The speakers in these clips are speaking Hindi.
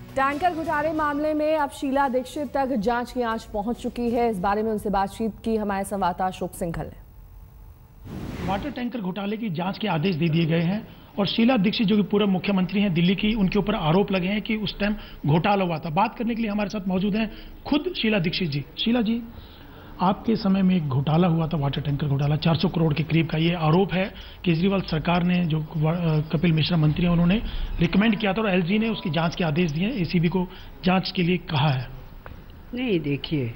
टैंकर घोटाले मामले में अब शीला दीक्षित तक जांच की आंच पहुंच चुकी है। इस बारे में उनसे बातचीत की हमारे संवाददाता अशोक सिंघल ने। वाटर टैंकर घोटाले की जांच के आदेश दे दिए गए हैं और शीला दीक्षित जो कि पूर्व मुख्यमंत्री हैं दिल्ली की, उनके ऊपर आरोप लगे हैं कि उस टाइम घोटाला हुआ था। बात करने के लिए हमारे साथ मौजूद हैं खुद शीला दीक्षित जी। शीला जी, आपके समय में एक घोटाला हुआ था, वाटर टैंकर घोटाला 400 करोड़ के करीब का। ये आरोप है केजरीवाल सरकार ने, जो कपिल मिश्रा मंत्री हैं, उन्होंने रिकमेंड किया था और एलजी ने उसकी जांच के आदेश दिए, एसीबी को जांच के लिए कहा है। नहीं, देखिए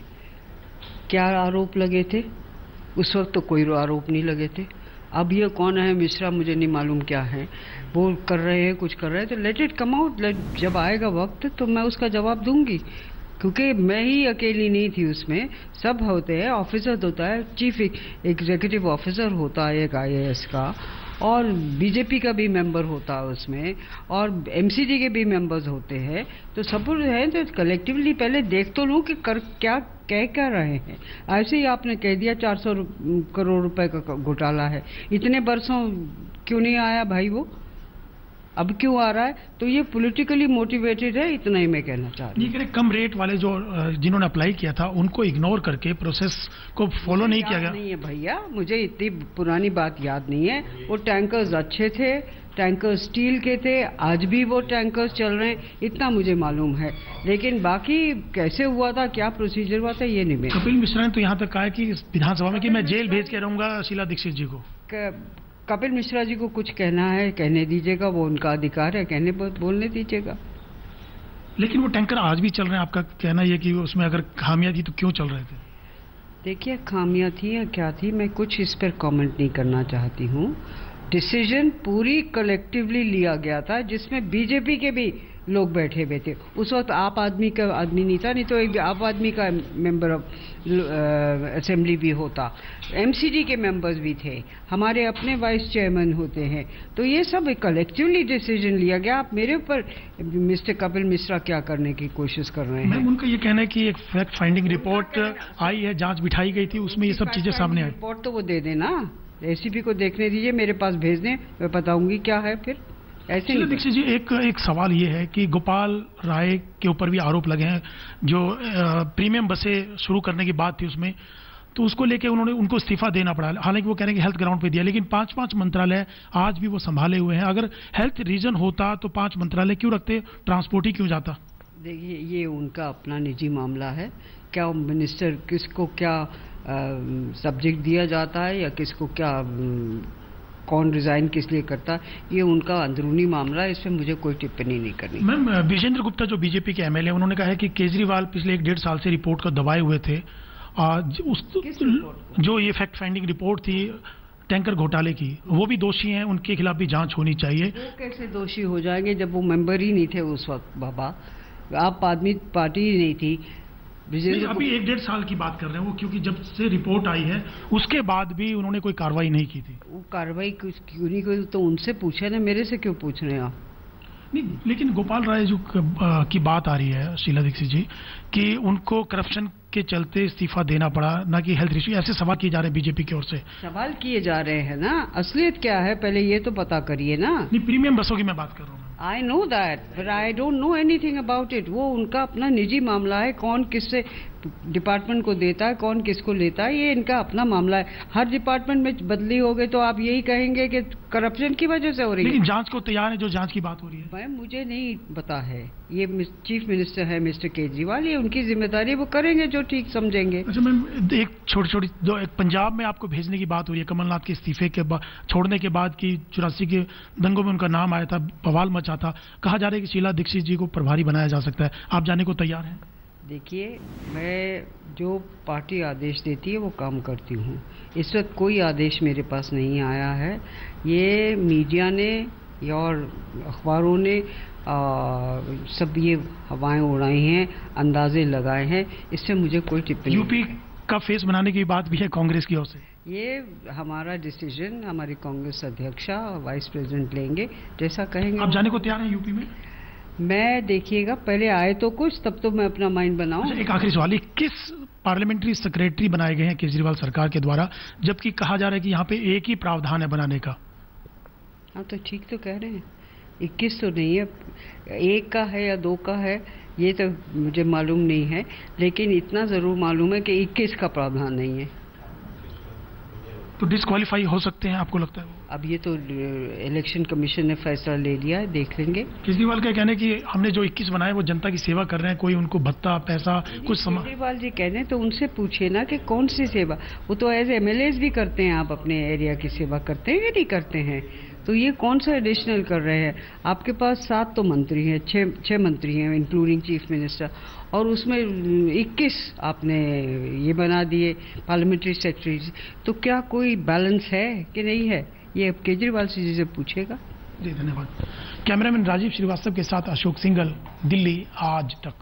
क्या आरोप लगे थे उस वक्त, तो कोई आरोप नहीं लगे थे। अब ये कौन है मिश्रा, मुझे नहीं मालूम क्या है, वो कर रहे हैं, कुछ कर रहे हैं, तो लेट इट कम आउट। जब आएगा वक्त तो मैं उसका जवाब दूंगी, क्योंकि मैं ही अकेली नहीं थी उसमें, सब होते हैं, ऑफिसर होता है, चीफ एग्जीक्यूटिव ऑफिसर होता है एक आईएएस का, और बीजेपी का भी मेंबर होता है उसमें, और एमसीडी के भी मेंबर्स होते हैं। तो सब हैं, तो कलेक्टिवली पहले देख तो लूँ कि कर क्या कह रहे हैं। ऐसे ही आपने कह दिया 400 करोड़ रुपए का घोटाला है, इतने बरसों क्यों नहीं आया भाई वो, अब क्यों आ रहा है? तो ये पॉलिटिकली मोटिवेटेड है, इतना ही मैं कहना चाह रही हूँ। कम रेट वाले जो जिन्होंने अप्लाई किया था उनको इग्नोर करके प्रोसेस को फॉलो नहीं किया गया। नहीं है भैया, मुझे इतनी पुरानी बात याद नहीं है। वो टैंकर्स अच्छे थे, टैंकर्स स्टील के थे, आज भी वो टैंकर्स चल रहे हैं, इतना मुझे मालूम है। लेकिन बाकी कैसे हुआ था, क्या प्रोसीजर हुआ था, ये नहीं मेरा। कपिल मिश्रा ने तो यहाँ तक कहा है कि विधानसभा में कि मैं जेल भेज के रहूंगा शीला दीक्षित जी को। कपिल मिश्रा जी को कुछ कहना है कहने दीजिएगा, वो उनका अधिकार है, कहने बोलने दीजिएगा। लेकिन वो टैंकर आज भी चल रहे हैं, आपका कहना यह कि उसमें अगर खामियां थी तो क्यों चल रहे थे? देखिए, खामियां थी या क्या थी, मैं कुछ इस पर कमेंट नहीं करना चाहती हूँ। डिसीजन पूरी कलेक्टिवली लिया गया था, जिसमें बीजेपी के भी लोग बैठे हुए थे। उस वक्त आप आदमी का आदमी नहीं था, नहीं तो एक आप आदमी का मेंबर ऑफ असेंबली भी होता, एमसीडी के मेंबर्स भी थे, हमारे अपने वाइस चेयरमैन होते हैं। तो ये सब एक कलेक्टिवली डिसीजन लिया गया। आप मेरे ऊपर मिस्टर कपिल मिश्रा क्या करने की कोशिश कर रहे हैं? मैम, उनका ये कहना है कि एक फैक्ट फाइंडिंग रिपोर्ट आई है, जांच बिठाई गई थी, उसमें ये सब चीजें सामने आई। रिपोर्ट तो वो दे देना, एसीपी को देखने दीजिए, मेरे पास भेज दें, मैं बताऊंगी क्या है। फिर ऐसे नहीं। दीक्षित जी, एक सवाल ये है कि गोपाल राय के ऊपर भी आरोप लगे हैं, जो प्रीमियम बसें शुरू करने की बात थी उसमें, तो उसको लेके उनको इस्तीफा देना पड़ा। हालांकि वो कह रहे हैं कि हेल्थ ग्राउंड पे दिया, लेकिन 5 मंत्रालय आज भी वो संभाले हुए हैं। अगर हेल्थ रीजन होता तो 5 मंत्रालय क्यों रखते, ट्रांसपोर्ट ही क्यों जाता? देखिए, ये उनका अपना निजी मामला है। क्या मिनिस्टर किसको क्या सब्जेक्ट दिया जाता है या किसको क्या कौन रिजाइन किस लिए करता है, ये उनका अंदरूनी मामला है, इसमें मुझे कोई टिप्पणी नहीं करनी। मैम, विजेंद्र गुप्ता जो बीजेपी के एमएलए, उन्होंने कहा है कि केजरीवाल पिछले 1-1.5 साल से रिपोर्ट को दबाए हुए थे। जो ये फैक्ट फाइंडिंग रिपोर्ट थी टैंकर घोटाले की, वो भी दोषी हैं, उनके खिलाफ भी जांच होनी चाहिए। वो कैसे दोषी हो जाएंगे जब वो मेंबर ही नहीं थे उस वक्त? बाबा, आप आदमी पार्टी ही नहीं थी। अभी 1-1.5 साल की बात कर रहे हैं वो, क्योंकि जब से रिपोर्ट आई है उसके बाद भी उन्होंने कोई कार्रवाई नहीं की थी। वो कार्रवाई क्यों नहीं की, तो उनसे पूछे ना, मेरे से क्यों पूछ रहे हैं आप? नहीं, लेकिन गोपाल राय जो की बात आ रही है शीला दीक्षित जी, कि उनको करप्शन के चलते इस्तीफा देना पड़ा, ना कि हेल्थ इश्यू, ऐसे सवाल किए जा रहे हैं बीजेपी की ओर से। सवाल किए जा रहे हैं ना, असलियत क्या है पहले ये तो पता करिए ना। नहीं, प्रीमियम बसों की मैं बात कर रहा हूँ। I know that, but I don't know anything about it. वो उनका अपना निजी मामला है, कौन किससे डिपार्टमेंट को देता है, कौन किसको लेता है, ये इनका अपना मामला है। हर डिपार्टमेंट में बदली हो गई तो आप यही कहेंगे कि करप्शन की वजह से हो रही है। लेकिन जांच को तैयार है, जो जांच की बात हो रही है। भाई, मुझे नहीं पता है, ये चीफ मिनिस्टर है मिस्टर केजरीवाल, ये उनकी जिम्मेदारी, वो करेंगे जो ठीक समझेंगे। अच्छा मैम, एक छोटी जो एक पंजाब में आपको भेजने की बात हो रही है, कमलनाथ के इस्तीफे के बाद, छोड़ने के बाद की 84 के दंगों में उनका नाम आया था, बवाल मचा था, कहा जा रहा है कि शीला दीक्षित जी को प्रभारी बनाया जा सकता है, आप जाने को तैयार हैं? देखिए, मैं जो पार्टी आदेश देती है वो काम करती हूँ। इस वक्त कोई आदेश मेरे पास नहीं आया है। ये मीडिया ने और अखबारों ने सब ये हवाएं उड़ाई हैं, अंदाजे लगाए हैं, इससे मुझे कोई टिप्पणी। यूपी का फेस बनाने की बात भी है कांग्रेस की ओर से। ये हमारा डिसीजन हमारी कांग्रेस अध्यक्षा वाइस प्रेसिडेंट लेंगे, जैसा कहेंगे। आप जाने को तैयार हैं यूपी में? मैं, देखिएगा, पहले आए तो कुछ, तब तो मैं अपना माइंड बनाऊं। एक आखिरी सवाल, किस पार्लियामेंट्री सेक्रेटरी बनाए गए हैं केजरीवाल सरकार के द्वारा, जबकि कहा जा रहा है कि यहाँ पे एक ही प्रावधान है बनाने का? हाँ, तो ठीक तो कह रहे हैं। 21 तो नहीं है, 1 का है या 2 का है ये तो मुझे मालूम नहीं है, लेकिन इतना ज़रूर मालूम है कि 21 का प्रावधान नहीं है। तो डिस्क्वालीफाई हो सकते हैं आपको लगता है? अब ये तो इलेक्शन कमीशन ने फैसला ले लिया है, देख लेंगे। केजरीवाल का कहना है कि हमने जो 21 बनाए वो जनता की सेवा कर रहे हैं, कोई उनको भत्ता पैसा कुछ समा। केजरीवाल जी कह रहे हैं तो उनसे पूछिए ना कि कौन सी सेवा, वो तो एज MLAs भी करते हैं। आप अपने एरिया की सेवा करते हैं या नहीं करते हैं? तो ये कौन सा एडिशनल कर रहे हैं? आपके पास 7 तो मंत्री हैं, 6 मंत्री हैं इंक्लूडिंग चीफ मिनिस्टर, और उसमें 21 आपने ये बना दिए पार्लियामेंट्री सेक्रेटरीज। तो क्या कोई बैलेंस है कि नहीं है? ये अब केजरीवाल जी से पूछेगा। जी धन्यवाद। कैमरामैन राजीव श्रीवास्तव के साथ अशोक सिंघल, दिल्ली आज तक।